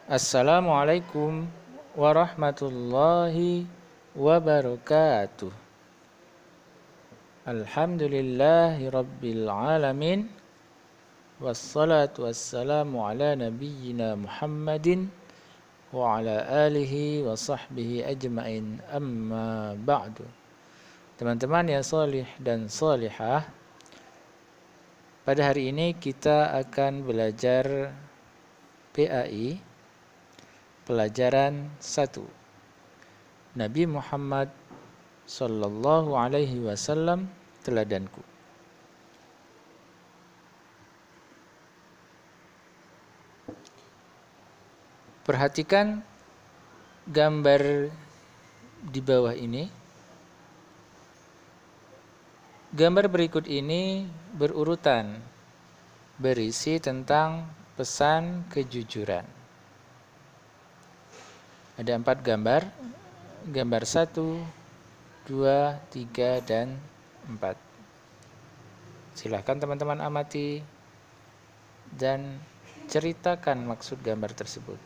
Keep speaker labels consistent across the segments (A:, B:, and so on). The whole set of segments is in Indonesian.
A: Assalamualaikum warahmatullahi wabarakatuh. Alhamdulillahi rabbil alamin. Wassalatu wassalamu ala nabiyyina Muhammadin wa ala alihi wa sahbihi ajmain, amma ba'du. Teman-teman yang salih dan salihah, pada hari ini kita akan belajar PAI, pelajaran 1. Nabi Muhammad sallallahu alaihi wasallam teladanku. Perhatikan gambar di bawah ini. Gambar berikut ini berurutan, berisi tentang pesan kejujuran. Ada 4 gambar. Gambar 1, 2, 3, dan 4. Silahkan teman-teman amati dan ceritakan maksud gambar tersebut.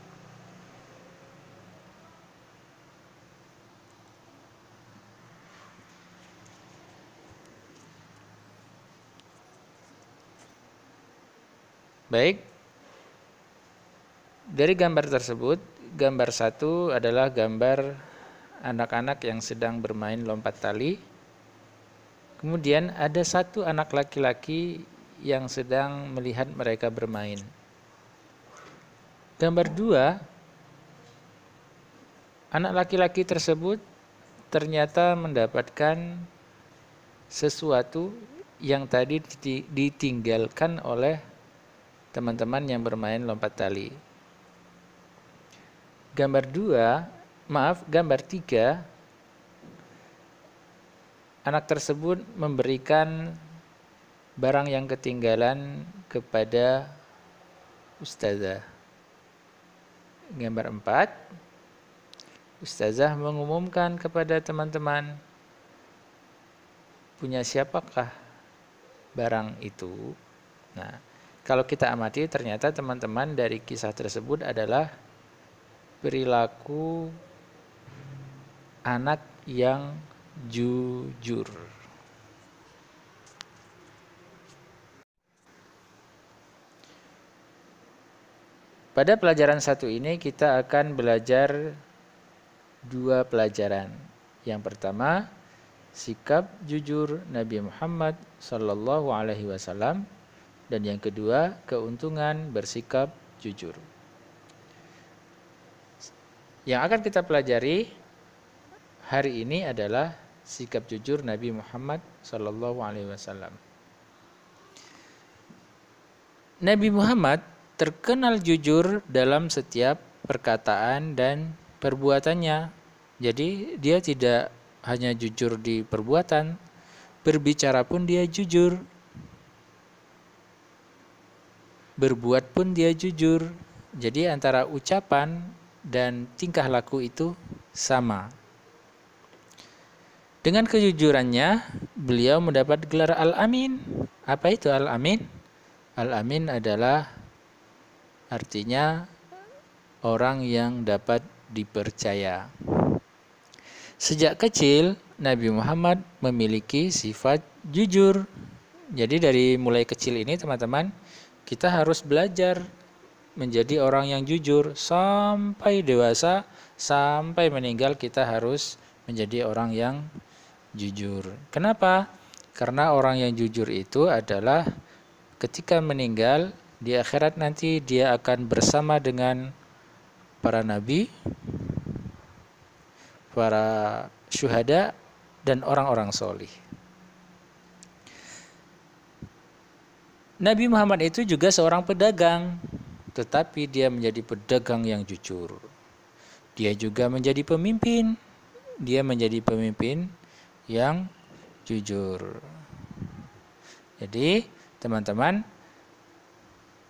A: Baik, dari gambar tersebut, gambar 1 adalah gambar anak-anak yang sedang bermain lompat tali. Kemudian ada 1 anak laki-laki yang sedang melihat mereka bermain. Gambar 2, anak laki-laki tersebut ternyata mendapatkan sesuatu yang tadi ditinggalkan oleh teman-teman yang bermain lompat tali. Gambar 3, anak tersebut memberikan barang yang ketinggalan kepada ustazah. Gambar 4, ustazah mengumumkan kepada teman-teman, punya siapakah barang itu? Nah, kalau kita amati ternyata teman-teman dari kisah tersebut adalah perilaku anak yang jujur. Pada pelajaran 1 ini kita akan belajar 2 pelajaran. Yang pertama, sikap jujur Nabi Muhammad sallallahu alaihi wasallam, dan yang kedua, keuntungan bersikap jujur. Yang akan kita pelajari hari ini adalah sikap jujur Nabi Muhammad sallallahu alaihi wasallam. Nabi Muhammad terkenal jujur dalam setiap perkataan dan perbuatannya. Jadi dia tidak hanya jujur di perbuatan, berbicara pun dia jujur. Berbuat pun dia jujur. Jadi antara ucapan dan tingkah laku itu sama. Dengan kejujurannya, beliau mendapat gelar Al-Amin. Apa itu Al-Amin? Al-Amin adalah artinya orang yang dapat dipercaya. Sejak kecil, Nabi Muhammad memiliki sifat jujur. Jadi dari mulai kecil ini teman-teman, kita harus belajar menjadi orang yang jujur sampai dewasa, sampai meninggal kita harus menjadi orang yang jujur. Kenapa? Karena orang yang jujur itu adalah ketika meninggal di akhirat nanti dia akan bersama dengan para nabi, para syuhada, dan orang-orang solih. Nabi Muhammad itu juga seorang pedagang, tetapi dia menjadi pedagang yang jujur. Dia juga menjadi pemimpin. Dia menjadi pemimpin yang jujur. Jadi, teman-teman,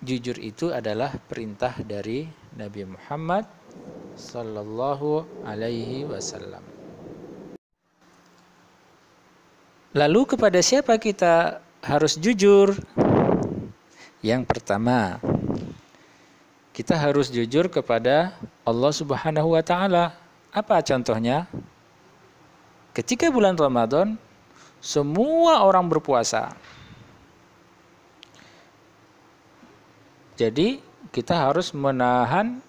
A: jujur itu adalah perintah dari Nabi Muhammad sallallahu alaihi wasallam. Lalu kepada siapa kita harus jujur? Yang pertama, kita harus jujur kepada Allah Subhanahu wa taala. Apa contohnya? Ketika bulan Ramadan, semua orang berpuasa. Jadi, kita harus menahan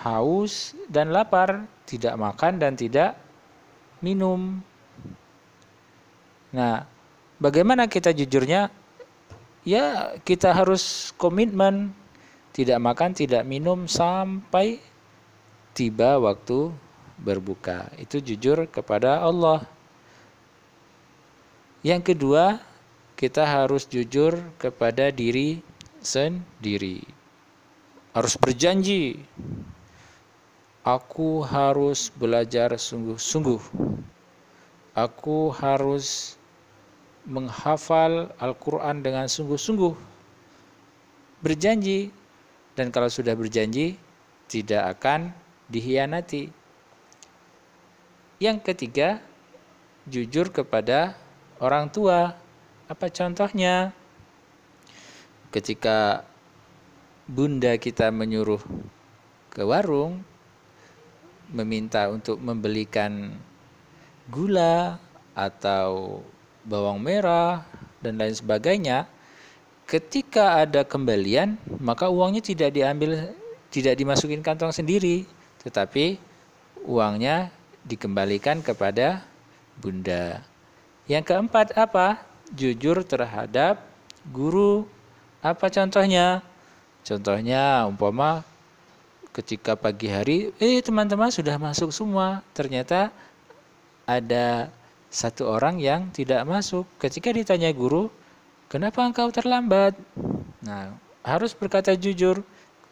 A: haus dan lapar, tidak makan dan tidak minum. Nah, bagaimana kita jujurnya? Ya, kita harus komitmen, tidak makan, tidak minum sampai tiba waktu berbuka. Itu jujur kepada Allah. Yang kedua, kita harus jujur kepada diri sendiri. Harus berjanji, aku harus belajar sungguh-sungguh. Aku harus menghafal Al-Quran dengan sungguh-sungguh. Berjanji, dan kalau sudah berjanji, tidak akan dikhianati. Yang ketiga, jujur kepada orang tua. Apa contohnya? Ketika bunda kita menyuruh ke warung, meminta untuk membelikan gula atau bawang merah dan lain sebagainya, ketika ada kembalian, maka uangnya tidak diambil, tidak dimasukin kantong sendiri, tetapi uangnya dikembalikan kepada bunda. Yang keempat apa? Jujur terhadap guru. Apa contohnya? Contohnya umpama ketika pagi hari, teman-teman sudah masuk semua, ternyata ada satu orang yang tidak masuk. Ketika ditanya guru, kenapa engkau terlambat? Nah, harus berkata jujur.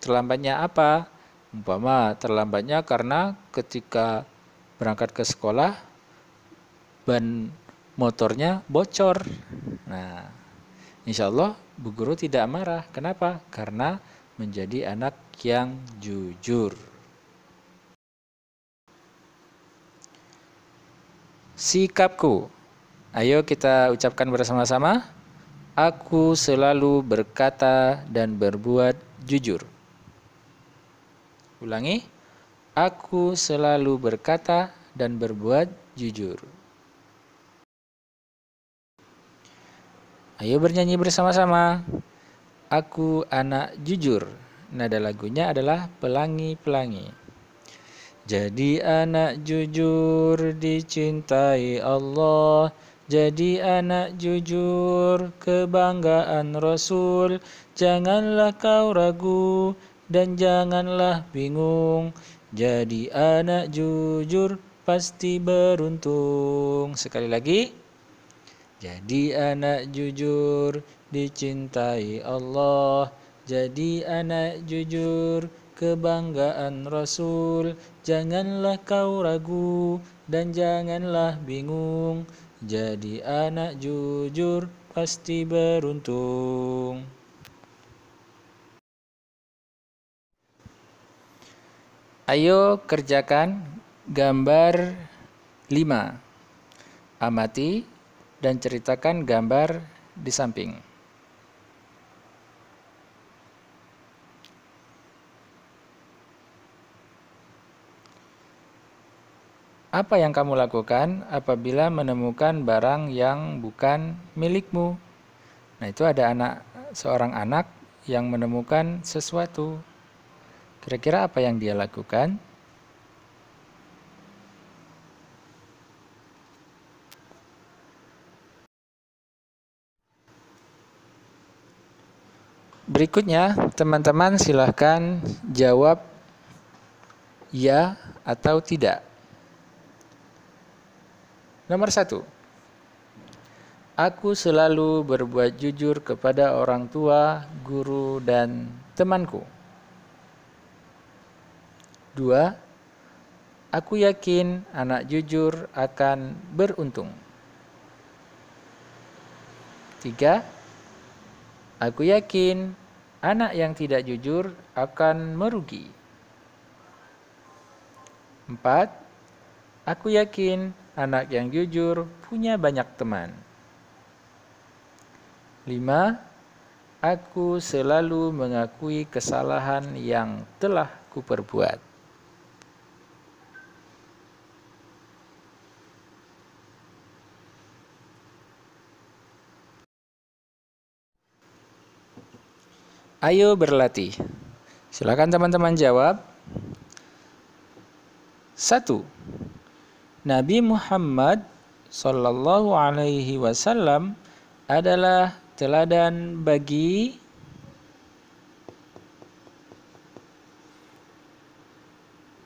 A: Terlambatnya apa? Umpama terlambatnya karena ketika berangkat ke sekolah, ban motornya bocor. Nah, insya Allah bu guru tidak marah. Kenapa? Karena menjadi anak yang jujur. Sikapku. Ayo kita ucapkan bersama-sama. Aku selalu berkata dan berbuat jujur. Ulangi. Aku selalu berkata dan berbuat jujur. Ayo bernyanyi bersama-sama. Aku anak jujur. Nada lagunya adalah Pelangi-Pelangi. Jadi anak jujur dicintai Allah, jadi anak jujur kebanggaan Rasul. Janganlah kau ragu dan janganlah bingung, jadi anak jujur pasti beruntung. Sekali lagi, jadi anak jujur dicintai Allah, jadi anak jujur kebanggaan Rasul. Janganlah kau ragu dan janganlah bingung, jadi anak jujur pasti beruntung. Ayo kerjakan gambar 5. Amati dan ceritakan gambar di samping. Apa yang kamu lakukan apabila menemukan barang yang bukan milikmu? Nah, itu ada seorang anak yang menemukan sesuatu. Kira-kira apa yang dia lakukan? Berikutnya, teman-teman silahkan jawab ya atau tidak. Nomor 1. Aku selalu berbuat jujur kepada orang tua, guru, dan temanku. 2. Aku yakin anak jujur akan beruntung. 3. Aku yakin anak yang tidak jujur akan merugi. 4. Aku yakin anak yang jujur punya banyak teman. 5. aku selalu mengakui kesalahan yang telah kuperbuat. Ayo berlatih. Silakan teman-teman jawab. 1. Nabi Muhammad Sallallahu Alaihi Wasallam adalah teladan bagi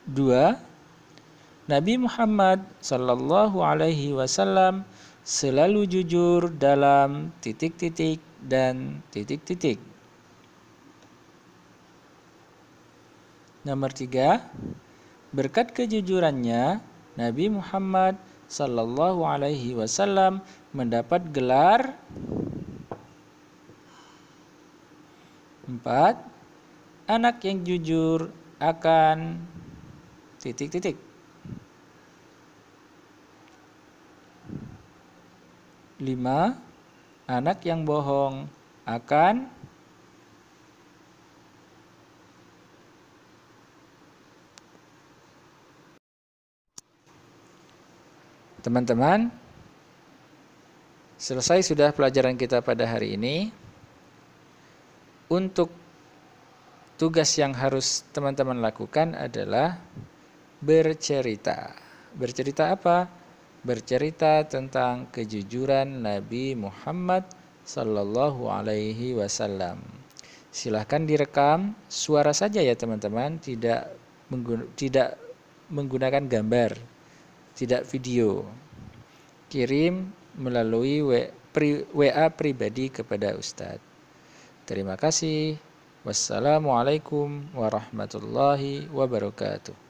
A: dua. Nabi Muhammad Sallallahu Alaihi Wasallam selalu jujur dalam titik-titik dan titik-titik. Nomor 3, berkat kejujurannya, Nabi Muhammad Sallallahu Alaihi Wasallam mendapat gelar 4. Anak yang jujur akan titik-titik. 5. Anak yang bohong akan teman-teman, selesai sudah pelajaran kita pada hari ini. Untuk tugas yang harus teman-teman lakukan adalah bercerita. Bercerita apa? Bercerita tentang kejujuran Nabi Muhammad Sallallahu Alaihi Wasallam. Silahkan direkam suara saja ya teman-teman, tidak menggunakan gambar, tidak video. Kirim melalui WA pribadi kepada Ustadz. Terima kasih. Wassalamualaikum warahmatullahi wabarakatuh.